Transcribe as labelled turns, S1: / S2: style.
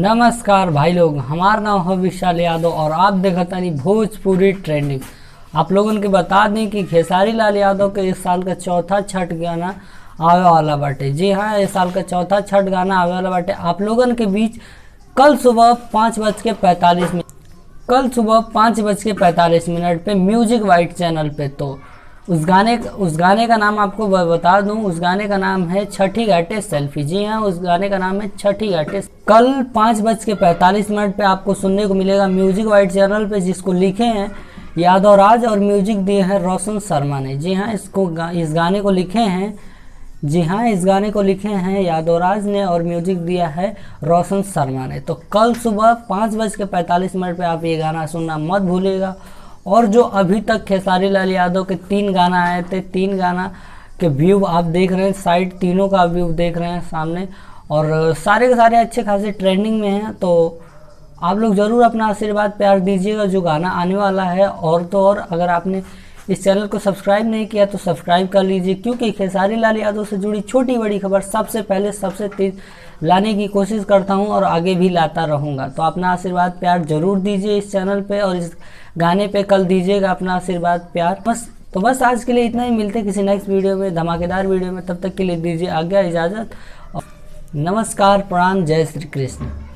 S1: नमस्कार भाई लोग, हमारा नाम है विशाल यादव और आप देखता नहीं भोजपुरी ट्रेंडिंग। आप लोगों के बता दें कि खेसारी लाल यादव के इस साल का चौथा छठ गाना आवे वाला बाटे। जी हाँ, इस साल का चौथा छठ गाना आवे वाला बाटे आप लोगों के बीच कल सुबह 5:45 पे म्यूजिक वाइट चैनल पे। तो उस गाने का नाम आपको बता दूं, उस गाने का नाम है छठी घाटे सेल्फी। जी हाँ, उस गाने का नाम है छठी घाटे। कल 5:45 पे आपको सुनने को मिलेगा म्यूजिक वाइट चैनल पे, जिसको लिखे हैं यादव राज और म्यूजिक दिए हैं रोशन शर्मा ने। जी हाँ, इस गाने को लिखे हैं यादव राज ने और म्यूजिक दिया है रोशन शर्मा ने। तो कल सुबह 5:45 पे आप ये गाना सुनना मत भूलिएगा। और जो अभी तक खेसारी लाल यादव के 3 गाना आए थे, 3 गाना के व्यू आप देख रहे हैं, साइड तीनों का व्यू देख रहे हैं सामने, और सारे के सारे अच्छे खासे ट्रेंडिंग में हैं। तो आप लोग ज़रूर अपना आशीर्वाद प्यार दीजिएगा जो गाना आने वाला है। और तो और अगर आपने इस चैनल को सब्सक्राइब नहीं किया तो सब्सक्राइब कर लीजिए, क्योंकि खेसारी लाल यादव से जुड़ी छोटी बड़ी खबर सबसे पहले सबसे तेज लाने की कोशिश करता हूं और आगे भी लाता रहूंगा। तो अपना आशीर्वाद प्यार जरूर दीजिए इस चैनल पे, और इस गाने पे कल दीजिएगा अपना आशीर्वाद प्यार। बस आज के लिए इतना ही। मिलते किसी नेक्स्ट वीडियो में, धमाकेदार वीडियो में। तब तक के लिए दीजिए आज्ञा, इजाज़त। नमस्कार, प्रणाम, जय श्री कृष्ण।